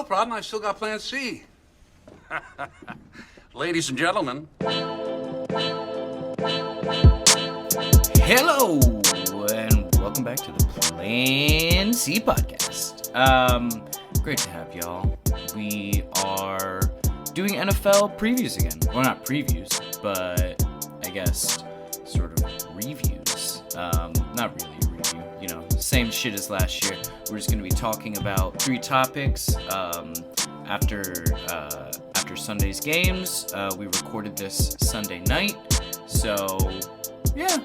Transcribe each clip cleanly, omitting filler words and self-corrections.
problem. I still got plan C. Ladies and gentlemen. Hello, and welcome back to the Plan C podcast. Great to have y'all. We are doing NFL previews again. Well, not previews, but I guess sort of reviews. Not really a review, you know, same shit as last year. We're just going to be talking about 3 topics after Sunday's games. We recorded this Sunday night, so yeah.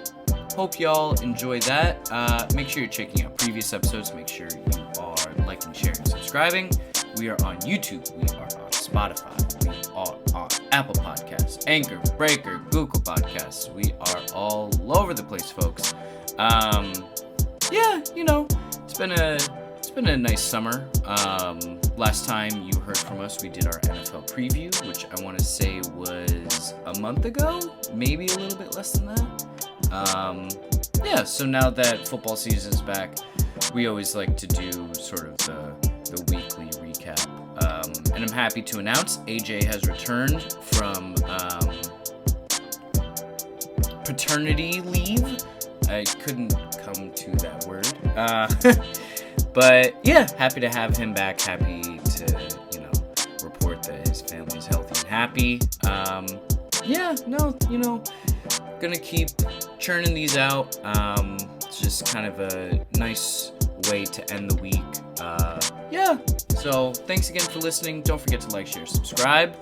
Hope y'all enjoy that. Make sure you're checking out previous episodes. Make sure you are liking, sharing, subscribing. We are on YouTube. We are on Spotify. We are on Apple Podcasts, Anchor, Breaker, Google Podcasts. We are all over the place, folks. Yeah, you know, it's been a nice summer. Last time you heard from us, we did our NFL preview, which I want to say was a month ago, maybe a little bit less than that. Yeah, so now that football season is back, we always like to do sort of the weekly recap. And I'm happy to announce AJ has returned from paternity leave. I couldn't come to that word. But yeah, happy to have him back. Happy to, you know, report that his family's healthy and happy. Yeah, no, you know, gonna keep churning these out. It's just kind of a nice way to end the week. Yeah, so thanks again for listening. Don't forget to like, share, subscribe,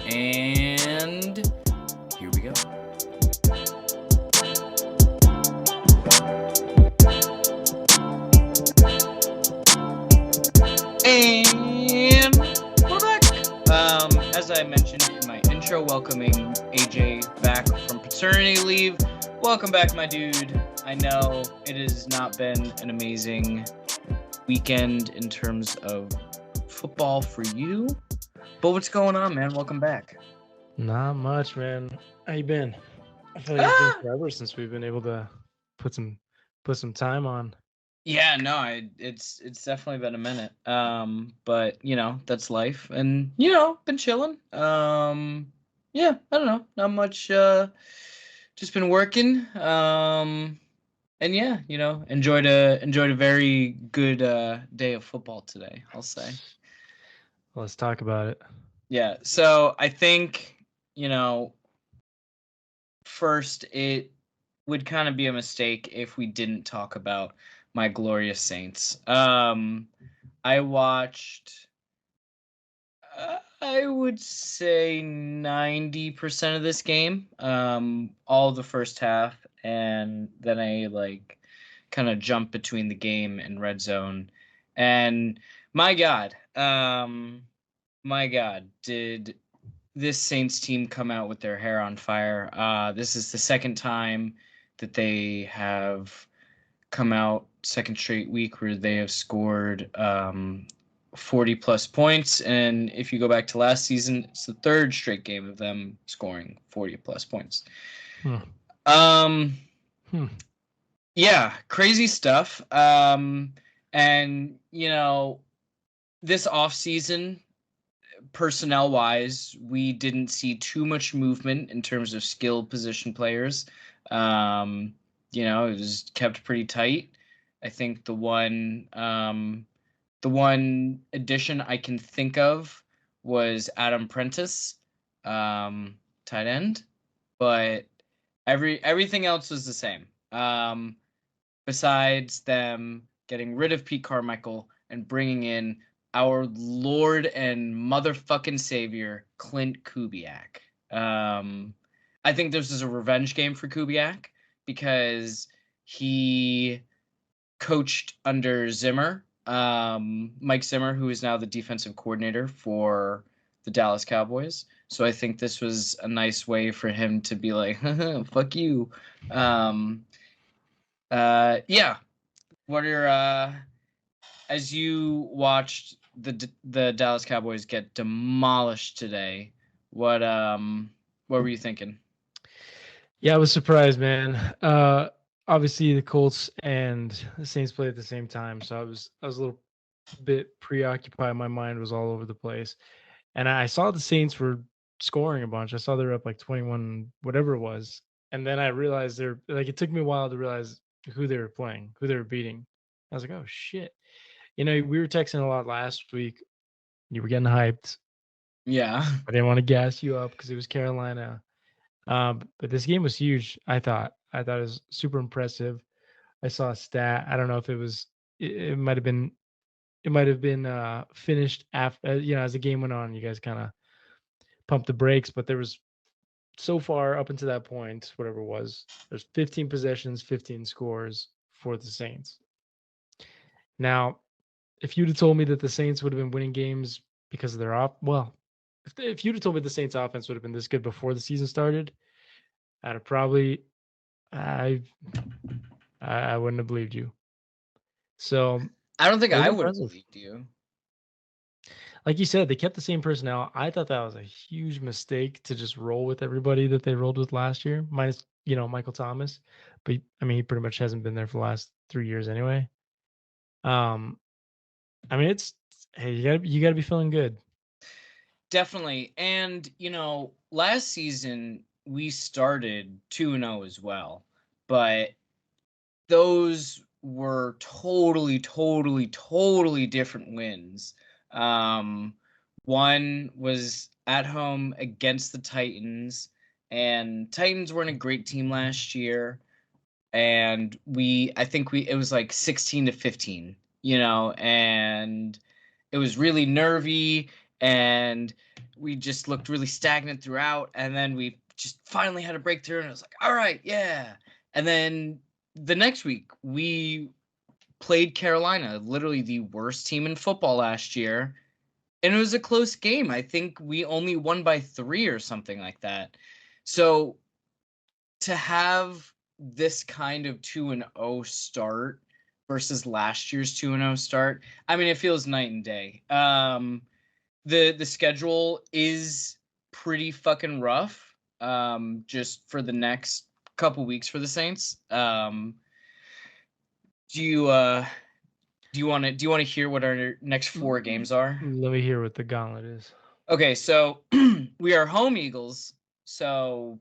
and here we go. And we're back. As I mentioned in my intro, welcoming AJ back from paternity leave. Welcome back, my dude. I know it has not been an amazing weekend in terms of football for you, but what's going on, man? Welcome back. Not much, man. How you been? I feel like it's been forever since we've been able to put some time on. Yeah, no, it's definitely been a minute. But you know, that's life, and you know, been chilling. Yeah, I don't know, not much. Just been working. And yeah, you know, enjoyed a very good day of football today, I'll say. Let's talk about it. Yeah, so I think, you know, first it would kind of be a mistake if we didn't talk about my glorious Saints. I watched, I would say 90% of this game, all the first half, and then I like kind of jumped between the game and red zone. And my God, did this Saints team come out with their hair on fire. This is the second time that they have come out, second straight week where they have scored 40 plus points, and if you go back to last season, it's the third straight game of them scoring 40 plus points. Yeah, crazy stuff. And you know, this offseason, personnel wise, we didn't see too much movement in terms of skill position players. You know, it was kept pretty tight. I think the one addition I can think of was Adam Prentice, tight end, but everything else was the same. Besides them getting rid of Pete Carmichael and bringing in our Lord and motherfucking Savior, Clint Kubiak. I think this is a revenge game for Kubiak because he coached under Zimmer, Mike Zimmer, who is now the defensive coordinator for the Dallas Cowboys. So I think this was a nice way for him to be like, fuck you. Yeah. What are, as you watched the Dallas Cowboys get demolished today, what were you thinking? Yeah, I was surprised, man. Obviously the Colts and the Saints played at the same time, so I was a little bit preoccupied. My mind was all over the place. And I saw the Saints were scoring a bunch. I saw they were up like 21, whatever it was. And then I realized they're like, it took me a while to realize who they were playing, who they were beating. I was like, oh shit. We were texting a lot last week. You were getting hyped. Yeah. I didn't want to gas you up because it was Carolina. But this game was huge. I thought it was super impressive. I saw a stat. I don't know if it was. It might have been. It might have been finished after. As the game went on, you guys kind of pumped the brakes. But there was so far up until that point, whatever it was, there's 15 possessions, 15 scores for the Saints. Now, if you'd have told me that the Saints would have been winning games because of their if you'd have told me the Saints offense would have been this good before the season started, I'd have probably I I wouldn't have believed you. So I don't think it was I would have impressive. believed you. Like you said, they kept the same personnel. I thought that was a huge mistake to just roll with everybody that they rolled with last year, minus Michael Thomas. But I mean, he pretty much hasn't been there for the last 3 years anyway. I mean, hey, you gotta be feeling good. Definitely. And, last season we started 2-0 as well. But those were totally, totally, totally different wins. One was at home against the Titans, and Titans weren't a great team last year. And I think it was like 16-15, and it was really nervy, and we just looked really stagnant throughout. And then we just finally had a breakthrough, and it was like, all right, yeah. And then the next week we played Carolina, literally the worst team in football last year, and it was a close game. I think we only won by 3 or something like that. So to have this kind of 2-0 start versus last year's 2-0 start, I mean, it feels night and day. The schedule is pretty fucking rough. Just for the next couple weeks for the Saints. Do you want to hear what our next 4 games are? Let me hear what the gauntlet is. Okay, so we are home Eagles. So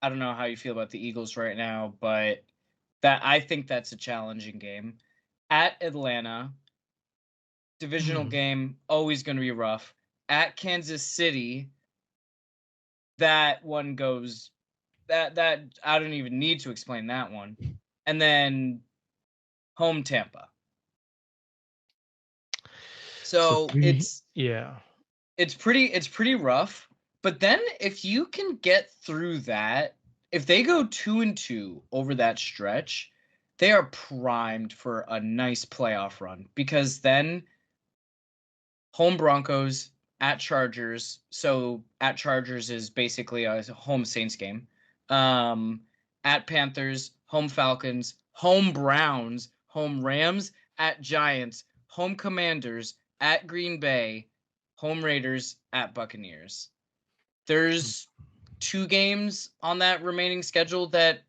I don't know how you feel about the Eagles right now, but I think that's a challenging game. At Atlanta, divisional game, always going to be rough. At Kansas City, that one goes that I don't even need to explain that one. And then home Tampa. So it's pretty rough. But then if you can get through that, if they go 2-2 over that stretch, they are primed for a nice playoff run, because then home Broncos, at Chargers. So at Chargers is basically a home Saints game. At Panthers, home Falcons, home Browns, home Rams, at Giants, home Commanders, at Green Bay, home Raiders, at Buccaneers. There's 2 games on that remaining schedule that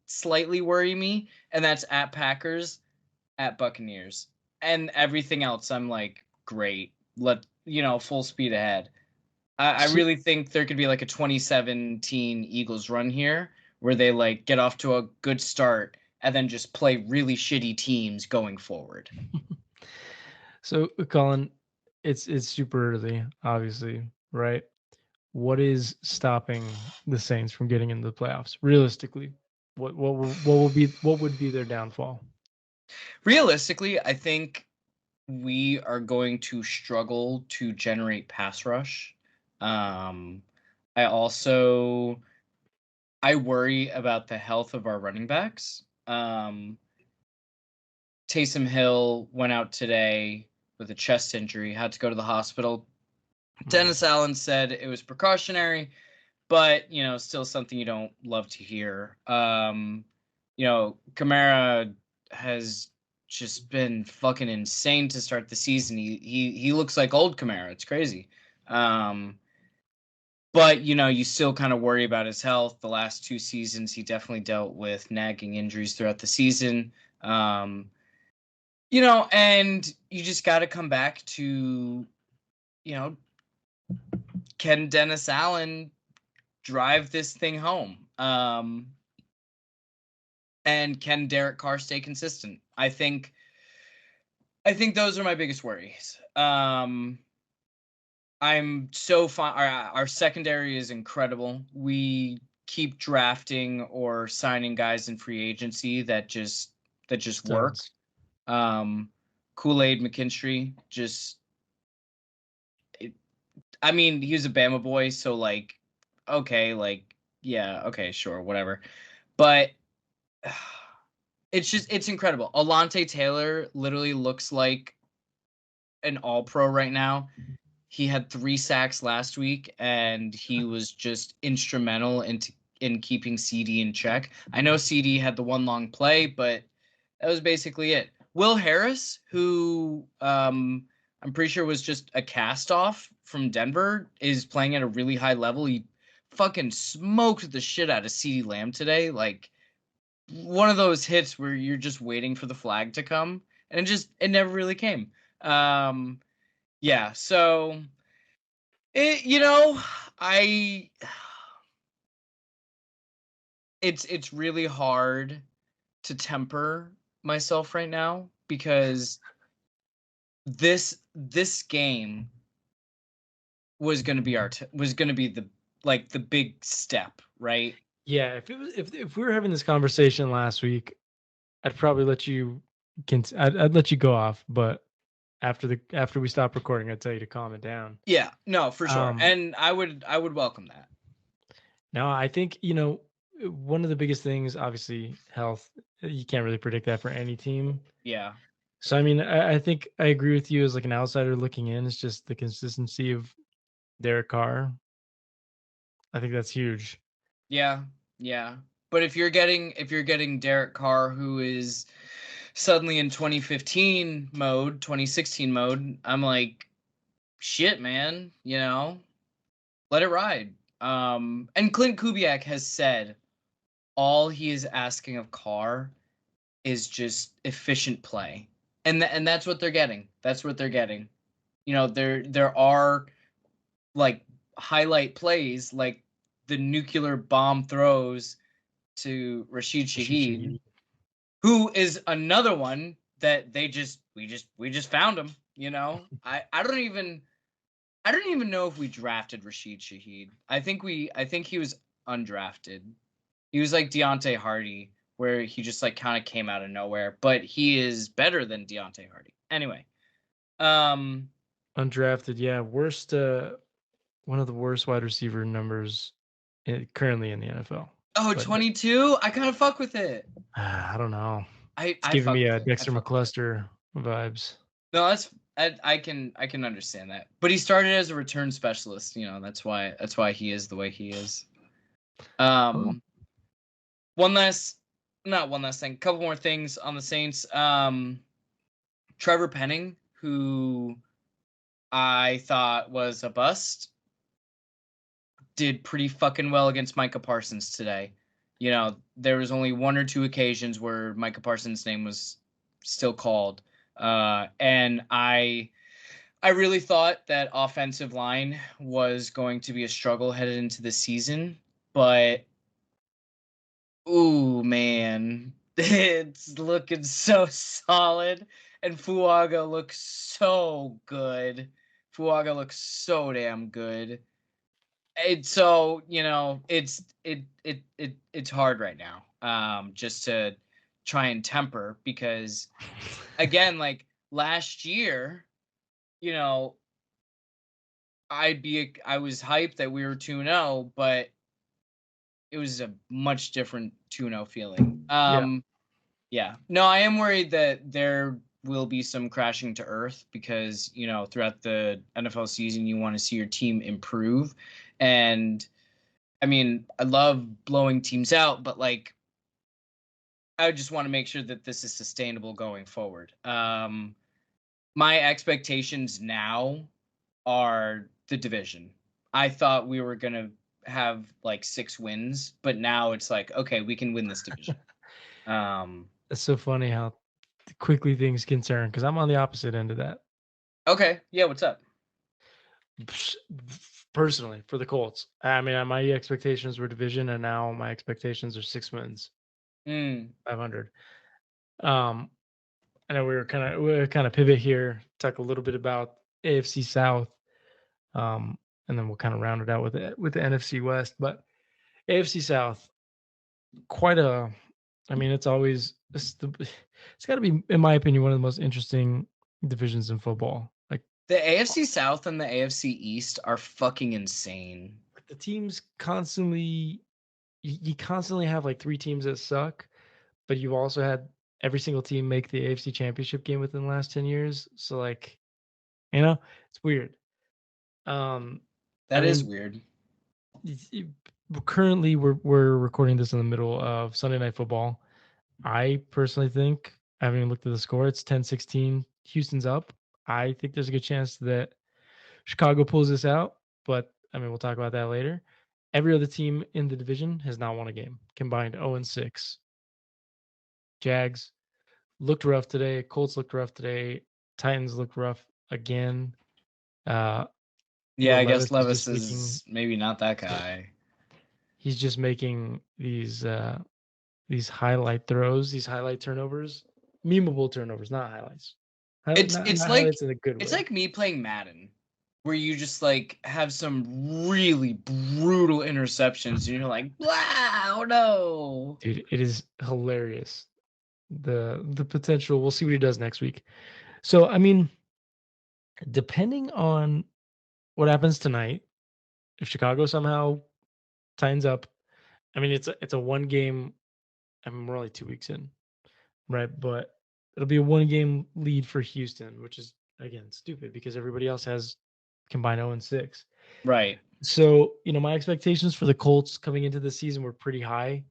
slightly worry me, and that's at Packers, at Buccaneers. And everything else, I'm like, great. Full speed ahead. I really think there could be like a 2017 Eagles run here where they get off to a good start and then just play really shitty teams going forward. So, Colin, it's super early, obviously, right? What is stopping the Saints from getting into the playoffs? Realistically, what would be their downfall? Realistically, I think we are going to struggle to generate pass rush. I worry about the health of our running backs. Taysom Hill went out today with a chest injury, had to go to the hospital. Dennis Allen said it was precautionary, but still something you don't love to hear. Kamara has just been fucking insane to start the season. He looks like old Kamara. It's crazy. But you still kind of worry about his health. The last 2 seasons, he definitely dealt with nagging injuries throughout the season. And you just got to come back to, can Dennis Allen drive this thing home? And can Derek Carr stay consistent? I think those are my biggest worries. I'm so fine. Our secondary is incredible. We keep drafting or signing guys in free agency that just work. Kool-Aid McKinstry I mean, he was a Bama boy, so okay, yeah, okay, sure, whatever. But it's incredible. Alontae Taylor literally looks like an all-pro right now. He had 3 sacks last week, and he was just instrumental in keeping CD in check. I know CD had the one long play, but that was basically it. Will Harris, who I'm pretty sure was just a cast-off from Denver, is playing at a really high level. He fucking smoked the shit out of CeeDee Lamb today. Like, one of those hits where you're just waiting for the flag to come, and it never really came. Yeah, so I it's really hard to temper myself right now because this game was going to be the big step, right? Yeah, if we were having this conversation last week, I'd probably let you I'd let you go off, but after we stop recording, I'd tell you to calm it down. Yeah, no, for sure. And I would welcome that. No, I think, one of the biggest things, obviously, health. You can't really predict that for any team. Yeah. So, I mean, I think I agree with you as like an outsider looking in. It's just the consistency of Derek Carr. I think that's huge. Yeah. Yeah. But if you're getting Derek Carr, who is suddenly in 2015 mode, 2016 mode, I'm like, shit, man, let it ride. And Clint Kubiak has said all he is asking of Carr is just efficient play. And that's what they're getting. That's what they're getting. There are like highlight plays, like the nuclear bomb throws to Rashid Shaheed, who is another one that we just found him. I don't even know if we drafted Rashid Shaheed. I think he was undrafted. He was like Deontay Hardy, where he just like kind of came out of nowhere, but he is better than Deontay Hardy. Anyway, undrafted, yeah, one of the worst wide receiver numbers currently in the NFL. Oh, 22? I kind of fuck with it. I don't know. It's I giving me a Dexter McCluster vibes. No, I can understand that. But he started as a return specialist. That's why he is the way he is. Not one last thing. Couple more things on the Saints. Trevor Penning, who I thought was a bust, did pretty fucking well against Micah Parsons today. There was only 1 or 2 occasions where Micah Parsons' name was still called. And I really thought that offensive line was going to be a struggle headed into the season, but ooh, man, it's looking so solid, and Fuaga looks so good. Fuaga looks so damn good. It's hard right now, just to try and temper, because again, like last year, I was hyped that we were 2-0, but it was a much different 2-0 feeling. Yeah. No, I am worried that there will be some crashing to earth because, throughout the NFL season, you want to see your team improve. And I mean, I love blowing teams out, but like, I just want to make sure that this is sustainable going forward. My expectations now are the division. I thought we were going to have like 6 wins, but now it's like, okay, we can win this division. It's so funny how quickly things concern because I'm on the opposite end of that. Okay, yeah, what's up? Personally, for the Colts, I mean, my expectations were division, and now my expectations are 6 wins, Mm. 500. Um, I know we're kind of pivot here, talk a little bit about AFC South, um, and then we'll kind of round it out with the NFC West. But AFC South, quite a, I mean, it's got to be, in my opinion, one of the most interesting divisions in football. Like The AFC South and the AFC East are fucking insane. the teams constantly, you constantly have like three teams that suck, but you've also had every single team make the AFC Championship game within the last 10 years. So like, it's weird. Um, I That is mean, weird. currently we're recording this in the middle of Sunday Night Football. I personally think, I haven't even looked at the score, it's 10-16. Houston's up. I think there's a good chance that Chicago pulls this out, but I mean, we'll talk about that later. Every other team in the division has not won a game, combined 0-6. Jags looked rough today. Colts looked rough today. Titans looked rough again. Uh, Yeah, Will I guess Levis is Levis just making is maybe not that guy. he's just making these highlight throws, these highlight turnovers, memeable turnovers, not highlights. It's Not it's not like highlights in a good it's way. like me playing Madden, where you just like have some really brutal interceptions, and you're like, wow, no. Dude, it is hilarious. The potential. We'll see what he does next week. So, I mean, depending on what happens tonight, if Chicago somehow tightens up, I mean, it's a one game. I mean, we're only 2 weeks in, right? But it'll be a one game lead for Houston, which is again stupid because everybody else has combined 0-6. Right. So, my expectations for the Colts coming into the season were pretty high.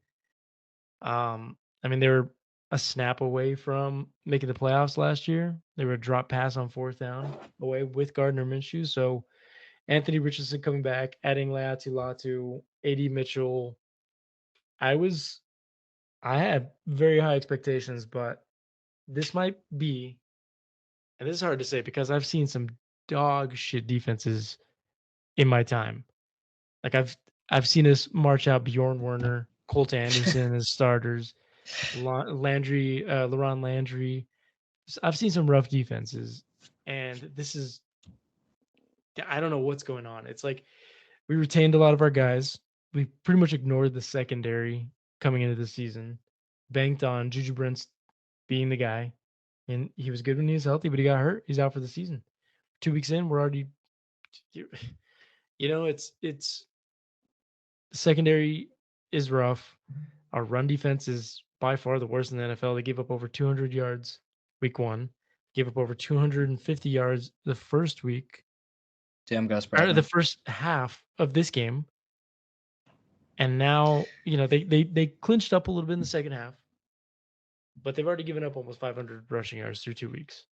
I mean, they were a snap away from making the playoffs last year. They were a drop pass on fourth down away with Gardner Minshew. So Anthony Richardson coming back, adding Leatu Latu, AD Mitchell. I was I had very high expectations, but this might be, and this is hard to say because I've seen some dog shit defenses in my time. Like I've seen us march out Bjorn Werner, Colt Anderson as starters, Laron Landry. I've seen some rough defenses, and this is, I don't know what's going on. It's like we retained a lot of our guys. We pretty much ignored the secondary coming into the season, banked on Juju Brents being the guy, and he was good when he was healthy, but he got hurt. He's out for the season. 2 weeks in, we're already, it's the secondary is rough. Our run defense is by far the worst in the NFL. They gave up over 200 yards week one, gave up over 250 yards the first week, Damn Gus or the Bradley. first half of this game. And now, they clinched up a little bit in the second half, but they've already given up almost 500 rushing yards through 2 weeks.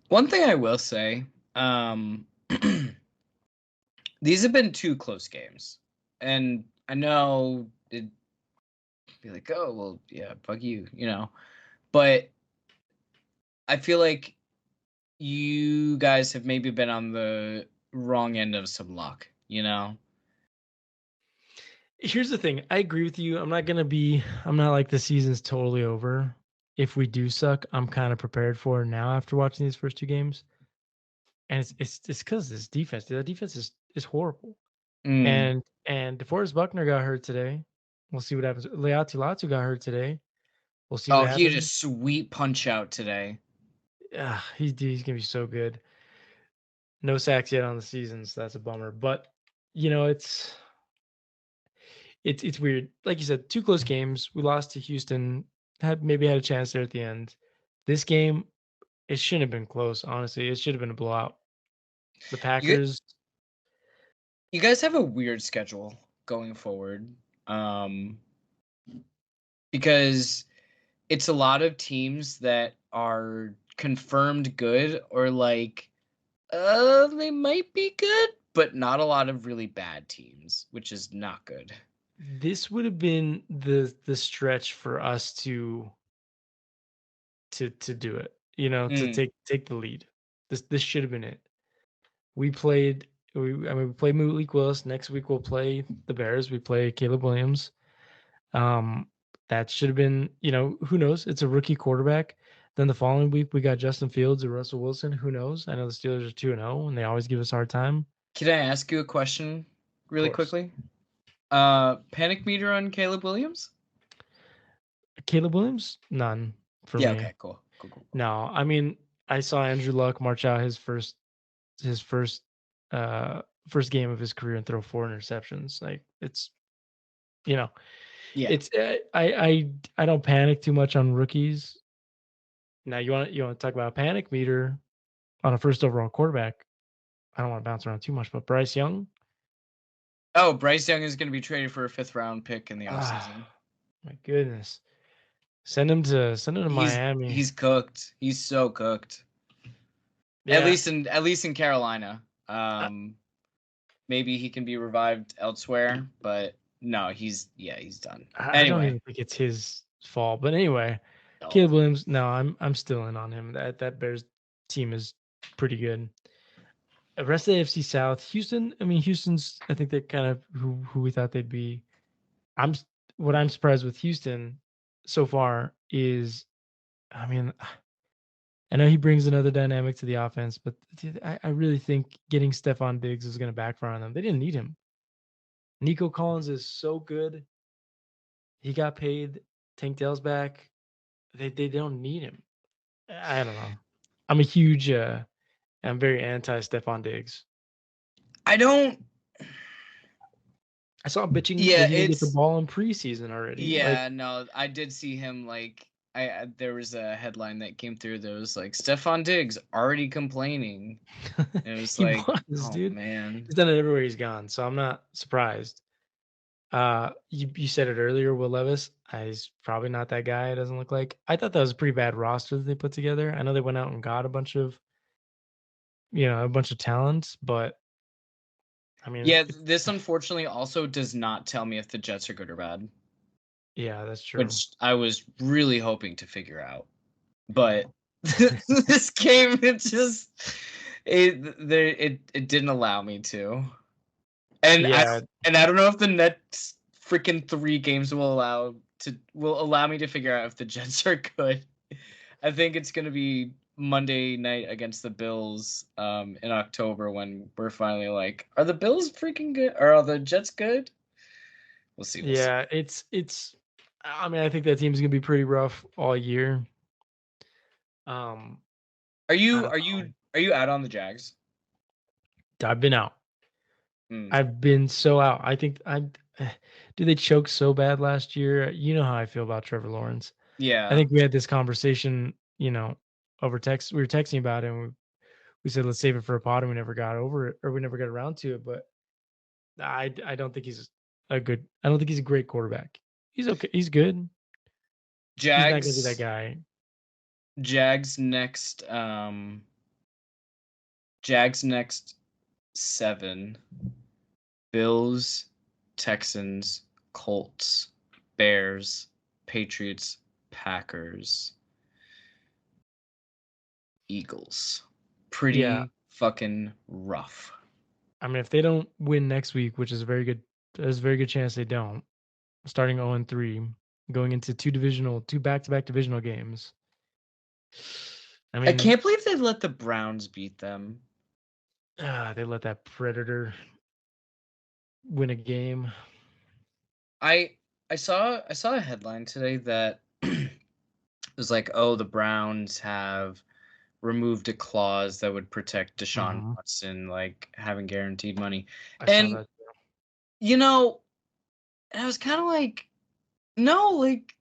One thing I will say, um, these have been two close games, and I know it'd be like, oh well, yeah, fuck you. But I feel like you guys have maybe been on the wrong end of some luck. Here's the thing. I agree with you. I'm not like the season's totally over. If we do suck, I'm kind of prepared for it now after watching these first two games. And it's because this defense. The defense is horrible. Mm. And DeForest Buckner got hurt today. We'll see what happens. Leatu Latu got hurt today. We'll see what Oh, he had a happens. sweet punch out today. He's gonna be so good. No sacks yet on the season, so that's a bummer. But you know, it's weird. Like you said, two close games. We lost to Houston. Had a chance there at the end. This game, it shouldn't have been close. Honestly, it should have been a blowout. The You Packers. you guys have a weird schedule going forward. Um, because it's a lot of teams that are confirmed good or like they might be good, but not a lot of really bad teams, which is not good. This would have been the stretch for us to do it. You know, to Mm. take the lead. This should have been it. We played. We played Malik Willis. Next week we'll play the Bears. We play Caleb Williams. Um, that should have been. You know, who knows? It's a rookie quarterback. Then the following week we got Justin Fields or Russell Wilson. Who knows? I know the Steelers are 2-0, and they always give us a hard time. Can I ask you a question Of really course. quickly? Panic meter on Caleb Williams? Caleb Williams, none for Yeah. me. Okay. Cool. Cool. No, I mean, I saw Andrew Luck march out his first game of his career and throw 4 interceptions. Like it's, you know, Yeah. it's I don't panic too much on rookies. Now you want to talk about a panic meter on a first overall quarterback. I don't want to bounce around too much, but Bryce Young. Oh, Bryce Young is going to be traded for a 5th round pick in the Ah, offseason. my goodness. Send him to Miami. He's cooked. He's so cooked. Yeah. At least in Carolina. Maybe he can be revived elsewhere, but no, he's done. I don't even think it's his fault. But anyway, No. Caleb Williams. No, I'm still in on him. That Bears team is pretty good. The rest of the AFC South, Houston. I mean, Houston's. I think they're kind of who we thought they'd be. What I'm surprised with Houston so far is, I mean, I know he brings another dynamic to the offense, but I really think getting Stephon Diggs is going to backfire on them. They didn't need him. Nico Collins is so good. He got paid. Tank Dell's back. They don't need him. I don't know. I'm a huge. I'm very anti Stephon Diggs. I don't. I saw bitching Yeah, that he didn't get the ball in preseason already. Yeah, no, I did see him like. There was a headline that came through that was like Stephon Diggs already complaining. And it was like, oh dude. man, He's done it everywhere he's gone, so I'm not surprised. You said it earlier, Will Levis. He's probably not that guy. It doesn't look like. I thought that was a pretty bad roster that they put together. I know they went out and got a bunch of talent, but I mean, yeah, this unfortunately also does not tell me if the Jets are good or bad. Yeah, that's true. Which I was really hoping to figure out, but this game it didn't allow me to, and I don't know if the next freaking 3 games will allow me to figure out if the Jets are good. I think it's gonna be Monday night against the Bills in October when we're finally like, are the Bills freaking good or are the Jets good? We'll see. Yeah, it's. I mean, I think that team's gonna be pretty rough all year. Are you out on the Jags? I've been out. I've been so out. I think they choked so bad last year. You know how I feel about Trevor Lawrence. Yeah. I think we had this conversation, over text. We were texting about it, and we said let's save it for a pod, and we never got over it, or we never got around to it. But I don't think he's I don't think he's a great quarterback. He's okay. He's good. Jags. He's not gonna be that guy. Jags next 7. Bills, Texans, Colts, Bears, Patriots, Packers, Eagles. Pretty fucking rough. I mean, if they don't win next week, which is there's a very good chance they don't, starting 0-3, going into 2 back-to-back divisional games. I mean, I can't believe they let the Browns beat them. They let that predator win a game. I saw a headline today that it was like, oh, the Browns have removed a clause that would protect Deshaun Watson, like having guaranteed money. And saw that too. I was kind of like, no, like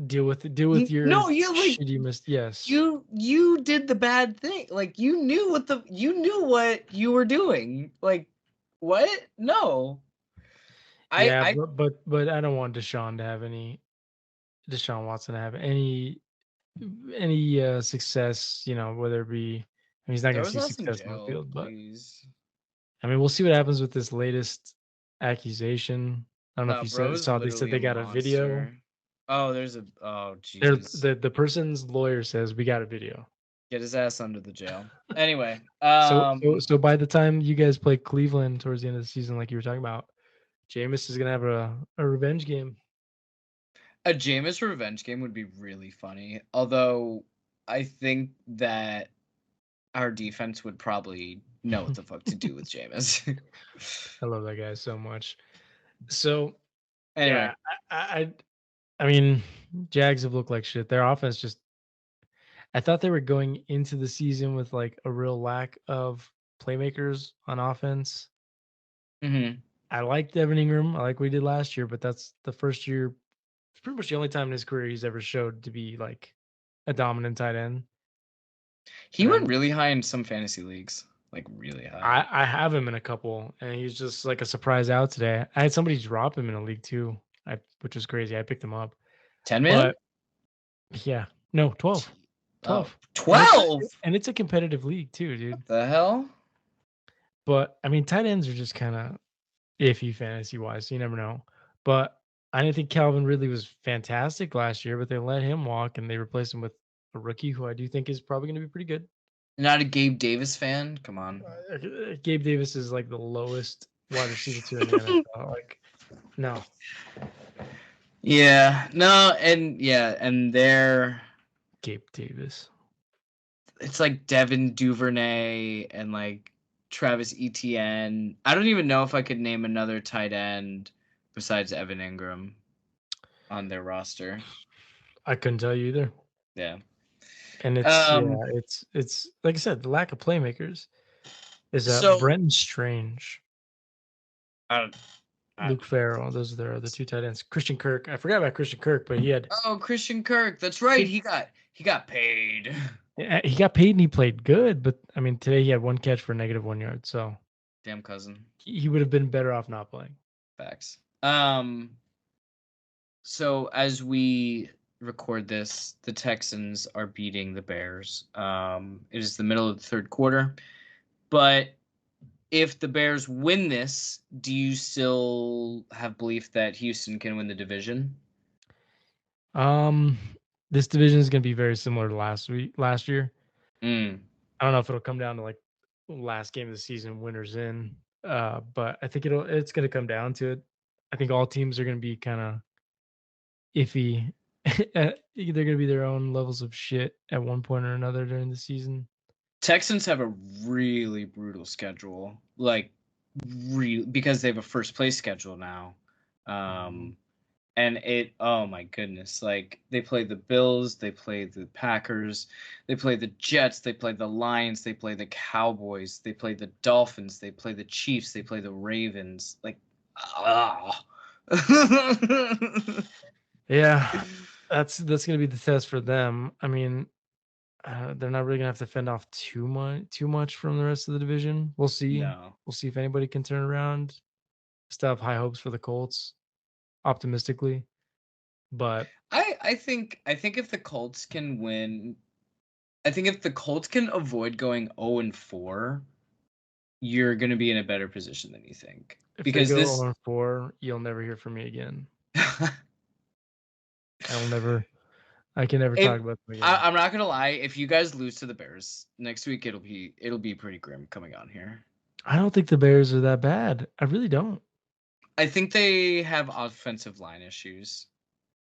deal with your shitty yes. You did the bad thing. Like you knew what you were doing. Like what? No. But I don't want Deshaun Watson to have any success, whether it be, I mean, he's not going to see success on the field, but I mean, we'll see what happens with this latest accusation. I don't know if you saw they said they got a video. Oh, Jesus. The person's lawyer says we got a video. Get his ass under the jail. Anyway, So by the time you guys play Cleveland towards the end of the season, like you were talking about, Jameis is gonna have a revenge game. a Jameis revenge game would be really funny. Although I think that our defense would probably know what the fuck to do with Jameis. I love that guy so much. So Anyway, yeah, I mean, Jags have looked like shit. Their offense just. I thought they were going into the season with like a real lack of playmakers on offense. mhm. I liked Evan Ingram. I like what he did last year, but that's the first year. It's pretty much the only time in his career he's ever showed to be like a dominant tight end. He And went really high in some fantasy leagues, like really high. I have him in a couple, and he's just like a surprise out today. I had somebody drop him in a league too, which was crazy. I picked him up, 10 man? but yeah, no, 12. Oh, 12. 12? And it's a competitive league too, dude. What the hell? But I mean, tight ends are just kind of iffy fantasy wise. So you never know. But I didn't think Calvin Ridley was fantastic last year, but they let him walk and they replaced him with a rookie who I do think is probably going to be pretty good. Not a Gabe Davis fan? Come on. Gabe Davis is like the lowest wide receiver tier in the NFL. Like, no. Yeah, no, and they're Gabe Davis. it's like Devin Duvernay and like Travis Etienne. I don't even know if I could name another tight end besides Evan Ingram on their roster. I couldn't tell you either. Yeah. And it's like I said, the lack of playmakers is So Brenton Strange, I Luke Farrell. Those are their other two tight ends. Christian Kirk. I forgot about Christian Kirk, but he had Christian Kirk. That's right. He got paid. he got paid and he played good, but I mean today he had one catch for -1 yard, so Damn cousin. he would have been better off not playing. Facts. So as we record this, the Texans are beating the Bears. It is the middle of the third quarter, but if the Bears win this, do you still have belief that Houston can win the division? This division is going to be very similar to last year. Mm. I don't know if it'll come down to like last game of the season, winners in. But I think it's going to come down to it. I think all teams are going to be kind of iffy. They're going to be their own levels of shit at one point or another during the season. Texans have a really brutal schedule, like because they have a first place schedule now. And oh my goodness, like they play the Bills, they play the Packers, they play the Jets, they play the Lions, they play the Cowboys, they play the Dolphins, they play the Chiefs, they play the Ravens. Like, yeah, that's going to be the test for them. I mean, they're not really gonna have to fend off too much from the rest of the division. We'll see. No. We'll see if anybody can turn around. Still have high hopes for the Colts, optimistically. But I think if the Colts can win, I think if the Colts can avoid going 0-4, you're gonna be in a better position than you think. If because they go this 0-4, you'll never hear from me again. I can never talk about them again. I'm not gonna lie. If you guys lose to the Bears next week, it'll be pretty grim coming on here. I don't think the Bears are that bad. I really don't. I think they have offensive line issues,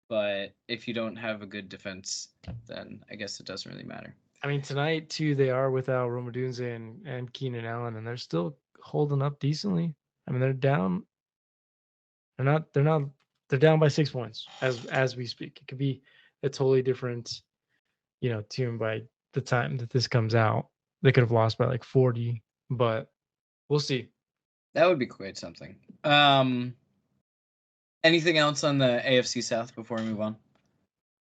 but if you don't have a good defense, then I guess it doesn't really matter. I mean, tonight too, they are without Rome Odunze and Keenan Allen, and they're still holding up decently. I mean, they're down. They're down by 6 points as we speak. It could be a totally different, tune by the time that this comes out. They could have lost by like 40, but we'll see. That would be quite something. Anything else on the AFC South before we move on?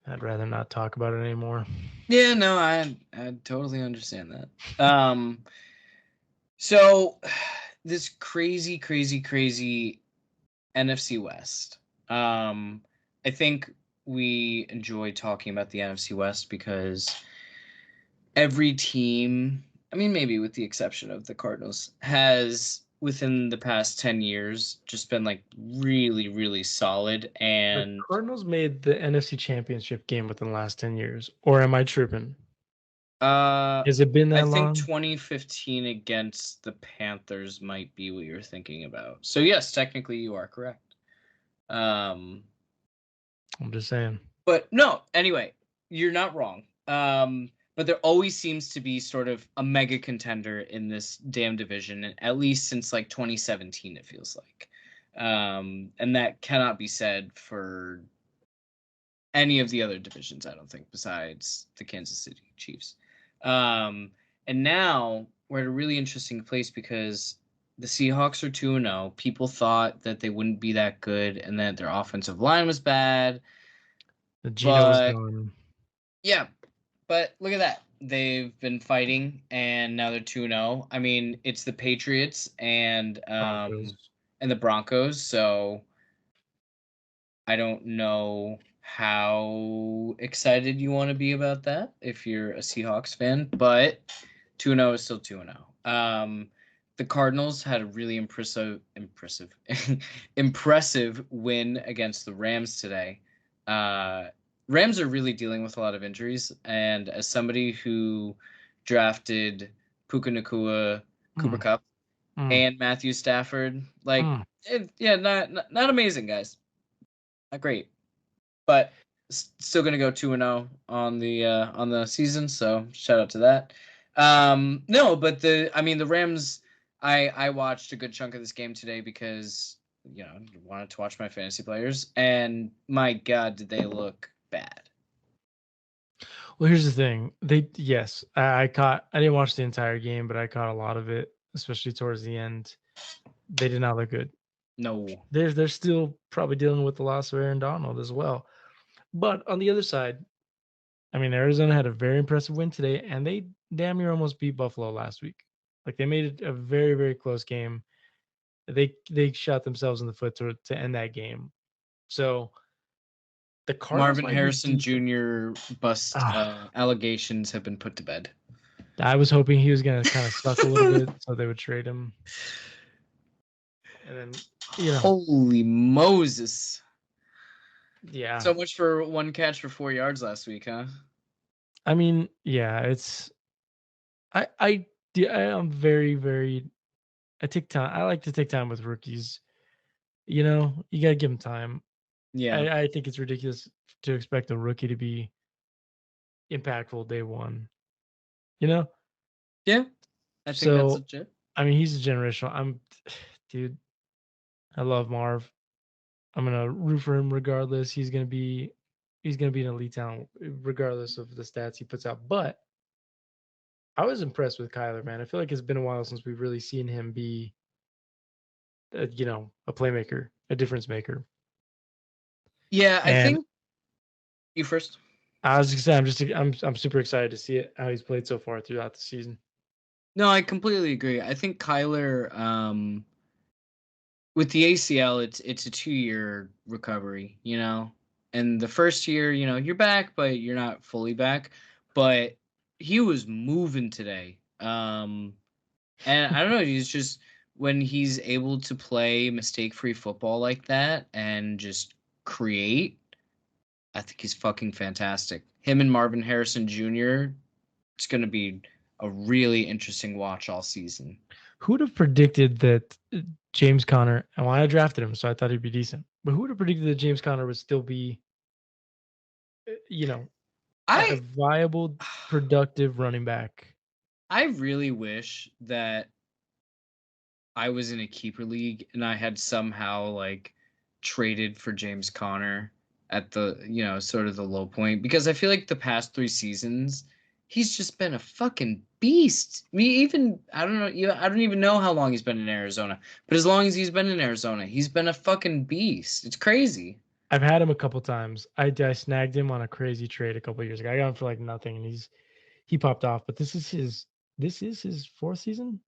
I'd rather not talk about it anymore. Yeah, no, I totally understand that. So this crazy NFC West. I think we enjoy talking about the NFC West because every team, I mean, maybe with the exception of the Cardinals, has within the past 10 years just been like really, really solid. The And Cardinals made the NFC Championship game within the last 10 years. Or am I tripping? uh Has it been I that think long? 2015 against the Panthers might be what you're thinking about. So yes, technically you are correct. Um I'm just saying. But no, anyway, you're not wrong. But there always seems to be sort of a mega contender in this damn division, at least since like 2017, it feels like. And that cannot be said for any of the other divisions, I don't think, besides the Kansas City Chiefs. And now we're at a really interesting place because the Seahawks are 2-0. People thought that they wouldn't be that good and that their offensive line was bad. The Gino was But gone. yeah, but look at that. They've been fighting and now they're 2-0. I mean, it's the Patriots Broncos. and the Broncos, so I don't know how excited you want to be about that if you're a Seahawks fan, but 2-0 is still 2-0. The Cardinals had a really impressive win against the Rams today. Uh, Rams are really dealing with a lot of injuries, and as somebody who drafted Puka Nakua, Cooper Mm, Cup, mm, and Matthew Stafford, like, mm. yeah, not amazing, guys. Not great, but still gonna go 2-0 on the season. So shout out to that. No, but the Rams. I watched a good chunk of this game today because wanted to watch my fantasy players, and my God, did they look bad? Well, here's the thing. Yes, I didn't watch the entire game, but I caught a lot of it, especially towards the end. They did not look good. No, They're still probably dealing with the loss of Aaron Donald as well. But on the other side, I mean, Arizona had a very impressive win today, and they damn near almost beat Buffalo last week. Like they made it a very, very close game. They shot themselves in the foot to end that game. So the Cardinals Marvin might be Harrison decent. Jr. bust Ah, allegations have been put to bed. I was hoping he was gonna kind of suck a little bit, so they would trade him, and then Holy Moses! yeah. So much for one catch for 4 yards last week, huh? I mean, yeah, it's I am very, very. I take time. I like to take time with rookies. You gotta give them time. Yeah. I think it's ridiculous to expect a rookie to be impactful day one. You know, Yeah, I think that's so legit. I mean, he's a generational. Dude. I love Marv. I'm gonna root for him regardless. He's gonna be an elite talent regardless of the stats he puts out. But I was impressed with Kyler, man. I feel like it's been a while since we've really seen him be, a playmaker, a difference maker. Yeah, I And think you first. I was just saying, I'm super excited to see it how he's played so far throughout the season. No, I completely agree. I think Kyler, with the ACL, it's a 2-year recovery, and the first year, you're back, but you're not fully back. But he was moving today, and I don't know, he's just when he's able to play mistake-free football like that and just create. I think he's fucking fantastic. Him and Marvin Harrison Jr. It's going to be a really interesting watch all season. Who'd have predicted that James Conner? And I drafted him, so I thought he'd be decent. But who would have predicted that James Conner would still be, uh, you know, a I viable, productive running back? I really wish that I was in a keeper league and I had somehow like traded for James Conner at the, sort of the low point because I feel like the past 3 seasons he's just been a fucking beast. I don't know, I don't even know how long he's been in Arizona, but as long as he's been in Arizona, he's been a fucking beast. It's crazy. I've had him a couple times. I snagged him on a crazy trade a couple years ago. I got him for like nothing, and he popped off. But this is his fourth season.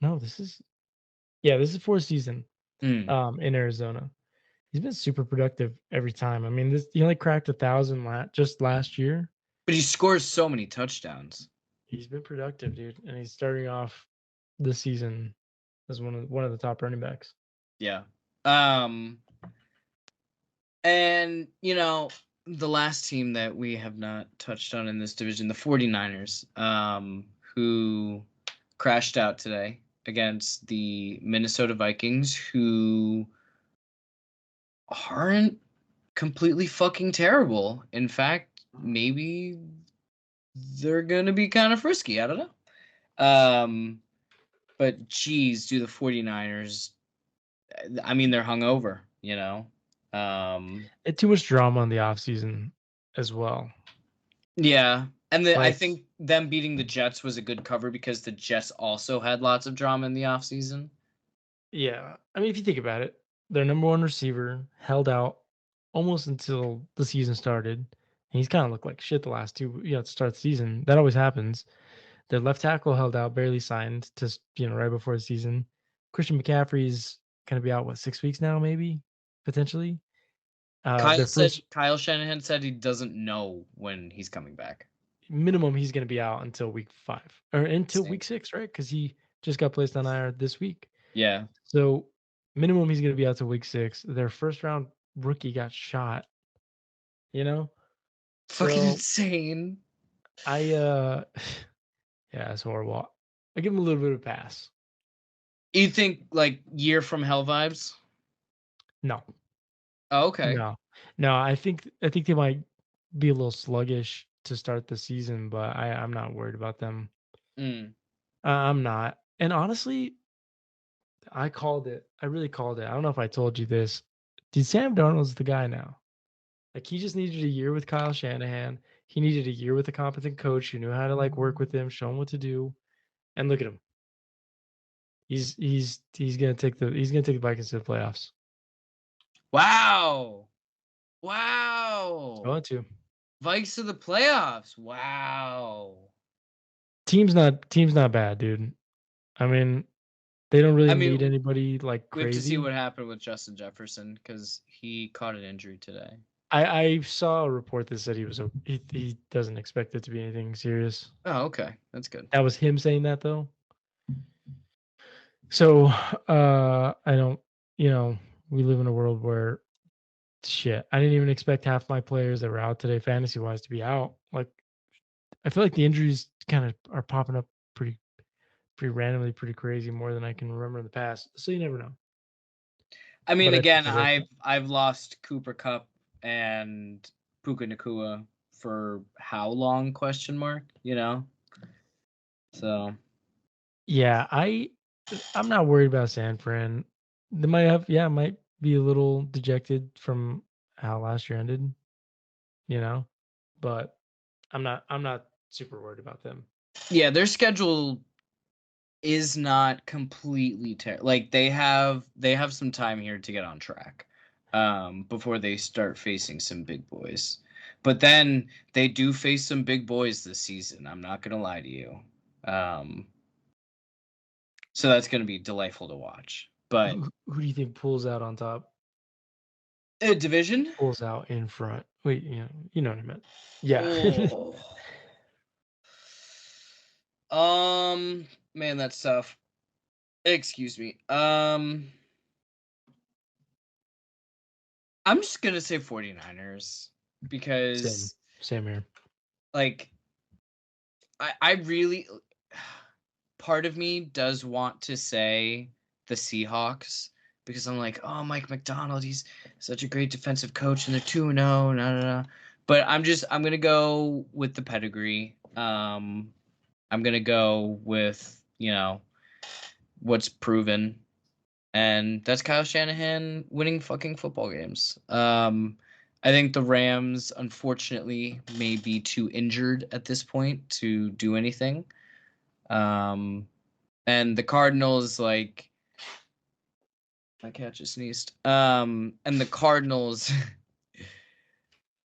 No, this is fourth season. Mm. In Arizona, he's been super productive every time. I mean, he only cracked 1,000 just last year. But he scores so many touchdowns. He's been productive, dude, and he's starting off the season. as one of the top running backs. Yeah. And, the last team that we have not touched on in this division, the 49ers, who crashed out today against the Minnesota Vikings, who aren't completely fucking terrible. In fact, maybe they're going to be kind of frisky. I don't know. But geez, do the 49ers, I mean, they're hungover, It too much drama in the offseason as well. Yeah. And I Like, think them beating the Jets was a good cover because the Jets also had lots of drama in the offseason. yeah. I mean, if you think about it, their number one receiver held out almost until the season started. And he's kind of looked like shit the last two, to start the season. That always happens. Their left tackle held out, barely signed to, right before the season. Christian McCaffrey's going to be out, 6 weeks now, maybe, potentially. Their first Kyle Shanahan said he doesn't know when he's coming back. minimum, he's going to be out until week 5 or until Same. week 6, right? Because he just got placed on IR this week. Yeah. So minimum, he's going to be out till week 6. Their first round rookie got shot. Fucking So insane. yeah, it's horrible. I give him a little bit of a pass. You think like year from hell vibes? No. Oh, okay. No. I think they might be a little sluggish to start the season, but I'm not worried about them. I'm not. And honestly, I called it. I really called it. I don't know if I told you this. Dude, Sam Darnold's the guy now. Like, he just needed a year with Kyle Shanahan. He needed a year with a competent coach who knew how to work with him, show him what to do. And look at him. He's gonna take the Vikings to the playoffs. Wow. Going to. Vikes to the playoffs. Wow. Team's not bad, dude. I mean, they don't really need anybody like We have to see crazy. what happened with Justin Jefferson because he caught an injury today. I saw a report that said he doesn't expect it to be anything serious. Oh, okay. That's good. That was him saying that though. So I don't, we live in a world where shit. I didn't even expect half my players that were out today, fantasy wise, to be out. Like, I feel like the injuries kind of are popping up pretty randomly, pretty crazy, more than I can remember in the past. So you never know. I mean, again, I've lost Cooper Kupp and Puka Nakua for how long? ? So yeah, I'm not worried about San Fran. They might be a little dejected from how last year ended, but I'm not super worried about them. yeah, their schedule is not completely like they have some time here to get on track before they start facing some big boys. But then they do face some big boys this season. I'm not gonna lie to you. So that's gonna be delightful to watch. But who do you think pulls out on top? Division Pulls out in front. Wait, you know what I meant. Yeah. Man, that's tough. Excuse me. I'm just gonna say 49ers because Same here. Like, I really, part of me does want to say the Seahawks because I'm like, oh, Mike McDonald, he's such a great defensive coach, and they're 2-0, no. But I'm gonna go with the pedigree. I'm gonna go with what's proven, and that's Kyle Shanahan winning fucking football games. I think the Rams, unfortunately, may be too injured at this point to do anything. And the Cardinals, my cat just sneezed. And the Cardinals,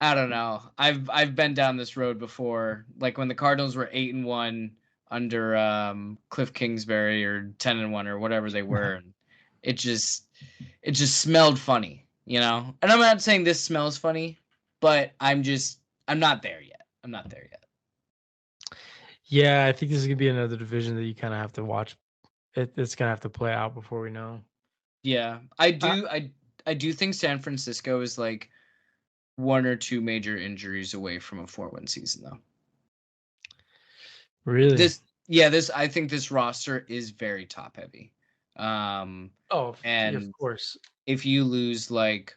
I don't know. I've been down this road before. Like when the Cardinals were 8-1 under Cliff Kingsbury or 10-1 or whatever they were, and it just smelled funny, And I'm not saying this smells funny, but I'm not there yet. Yeah, I think this is gonna be another division that you kind of have to watch it's gonna have to play out before we know. Yeah, I do think San Francisco is like one or two major injuries away from a 4-win season, though. Really? I think this roster is very top heavy. Oh, and of course. if you lose like,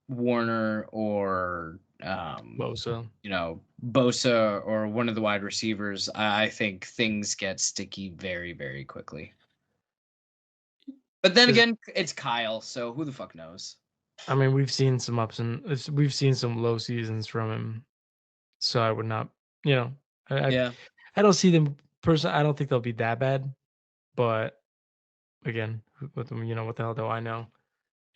Warner or Bosa. Bosa or one of the wide receivers, I think things get sticky very, very quickly. But then again, it's Kyle, so who the fuck knows? I mean, we've seen some we've seen some low seasons from him, so I would not, I don't see them personally. I don't think they'll be that bad, but again, with them, what the hell do I know?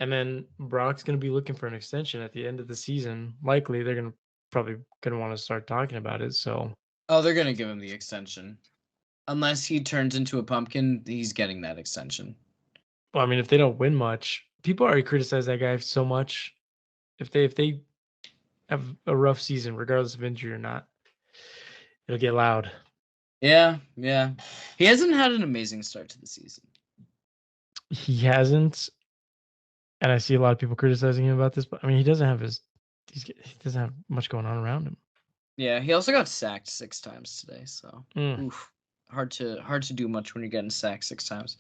And then Brock's going to be looking for an extension at the end of the season. Likely, they're probably going to want to start talking about it. So, they're going to give him the extension, unless he turns into a pumpkin. He's getting that extension. Well, I mean, if they don't win much, people already criticize that guy so much. If they have a rough season, regardless of injury or not, it'll get loud. Yeah. He hasn't had an amazing start to the season. He hasn't, and I see a lot of people criticizing him about this. But I mean, he doesn't have much going on around him. Yeah, he also got sacked 6 times today. So, hard to do much when you're getting sacked 6 times.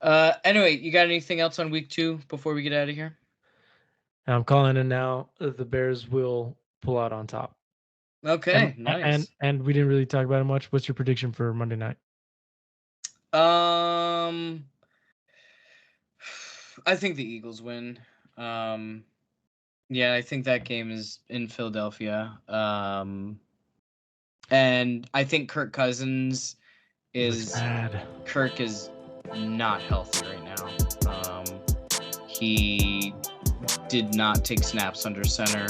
Anyway, you got anything else on week 2 before we get out of here? I'm calling it now. The Bears will pull out on top. Okay, nice. And we didn't really talk about it much. What's your prediction for Monday night? I think the Eagles win. Yeah, I think that game is in Philadelphia. And I think Kirk Cousins Kirk is not healthy right now. He did not take snaps under center.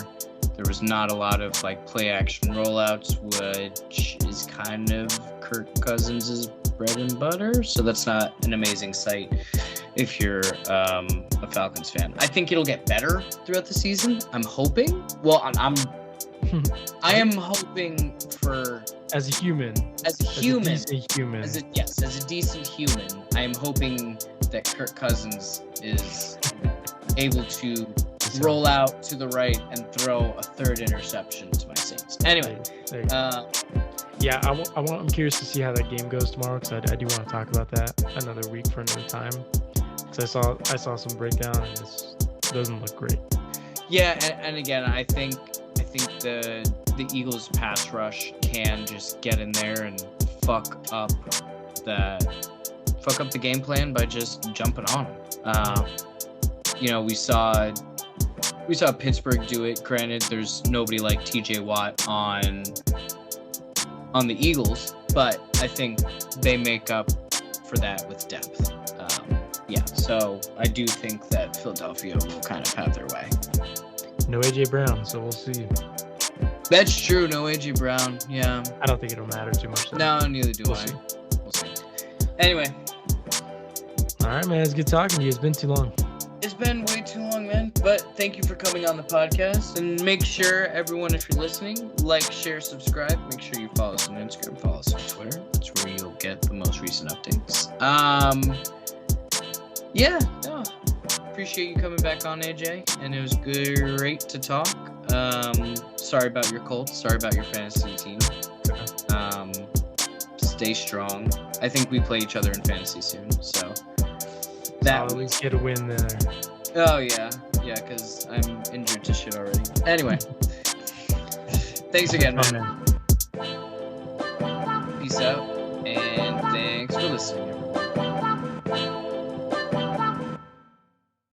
There was not a lot of play action rollouts, which is kind of Kirk Cousins' bread and butter. So that's not an amazing sight if you're a Falcons fan. I think it'll get better throughout the season. I'm hoping. Well, I am hoping for as a human, as a decent human. I am hoping that Kirk Cousins is able to roll out to the right and throw a 3rd interception to my Saints. Anyway, yeah, I'm curious to see how that game goes tomorrow, because I do want to talk about that another week for another time. Because I saw some breakdown and this doesn't look great. Yeah, and again, I think the Eagles pass rush can just get in there and fuck up the game plan by just jumping on them. We saw Pittsburgh do it. Granted, there's nobody like TJ Watt on the Eagles, but I think they make up for that with depth. So I do think that Philadelphia will kind of have their way. No AJ Brown, so we'll see. That's true. No AJ Brown. Yeah. I don't think it'll matter too much, though. No, neither do I. We'll see. Anyway. All right, man. It's good talking to you. It's been too long. It's been way too long, man. But thank you for coming on the podcast. And make sure, everyone, if you're listening, like, share, subscribe. Make sure you follow us on Instagram. Follow us on Twitter. That's where you'll get the most recent updates. Appreciate you coming back on, AJ. And it was great to talk. Sorry about your Colts. Sorry about your fantasy team. Stay strong. I think we play each other in fantasy soon, so that I'll at least get a win there. Oh yeah, because I'm injured to shit already. Anyway, thanks again, man. Peace out, and thanks for listening, everyone.